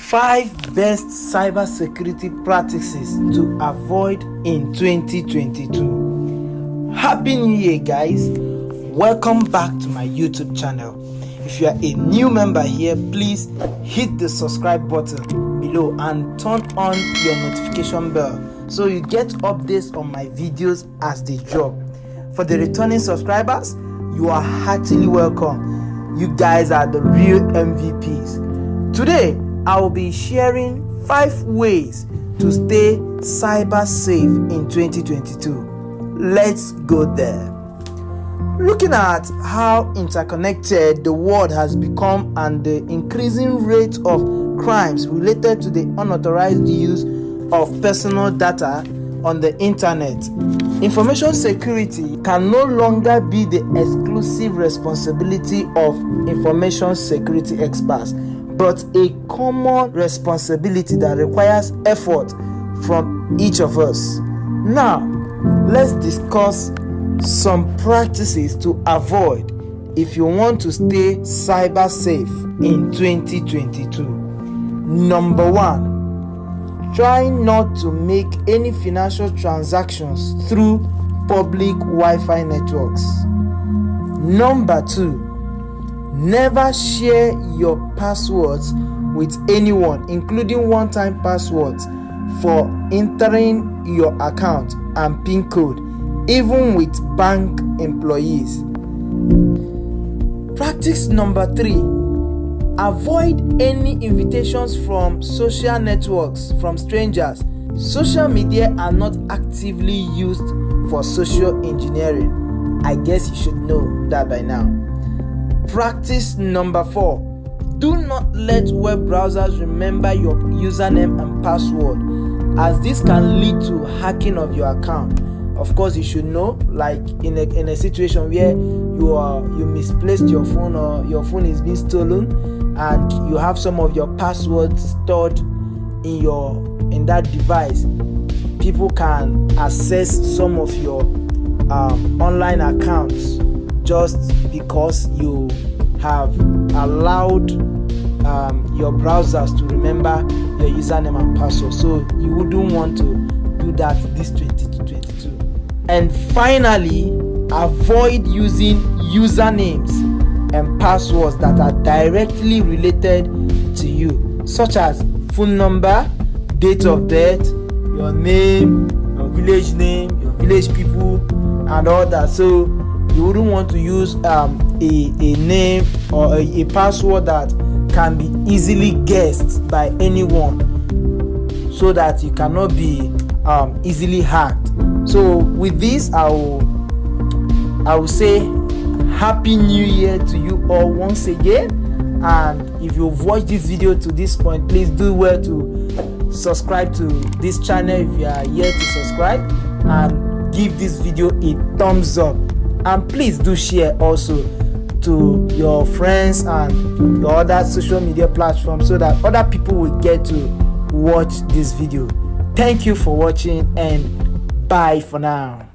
5 best cybersecurity practices to avoid in 2022. Happy New Year, guys. Welcome back to my YouTube channel. If you are a new member here, please hit the subscribe button below and turn on your notification bell so you get updates on my videos as they drop. For the returning subscribers, you are heartily welcome. You guys are the real MVPs. Today, I will be sharing 5 ways to stay cyber safe in 2022. Let's go there. Looking at how interconnected the world has become and the increasing rate of crimes related to the unauthorized use of personal data on the internet, information security can no longer be the exclusive responsibility of information security experts, but a common responsibility that requires effort from each of us. Now, let's discuss some practices to avoid if you want to stay cyber safe in 2022. Number 1, try not to make any financial transactions through public Wi-Fi networks. Number 2, never share your passwords with anyone, including one-time passwords for entering your account and PIN code, even with bank employees. Practice number 3, avoid any invitations from social networks from strangers. Social media are not actively used for social engineering. I guess you should know that by now. Practice number 4, do not let web browsers remember your username and password, as this can lead to hacking of your account. Of course, you should know, like in a situation where you misplaced your phone or your phone is being stolen and you have some of your passwords stored in that device. People can access some of your online accounts just because you have allowed your browsers to remember your username and password. So you wouldn't want to do that this 2022. And finally, avoid using usernames and passwords that are directly related to you, such as phone number, date of birth, your name, your village people, and all that. So you wouldn't want to use a name or a password that can be easily guessed by anyone, so that you cannot be easily hacked. So with this, I will say Happy New Year to you all once again. And if you've watched this video to this point, please do well to subscribe to this channel if you are yet to subscribe, and give this video a thumbs up. And please do share also to your friends and your other social media platforms so that other people will get to watch this video. Thank you for watching, and bye for now.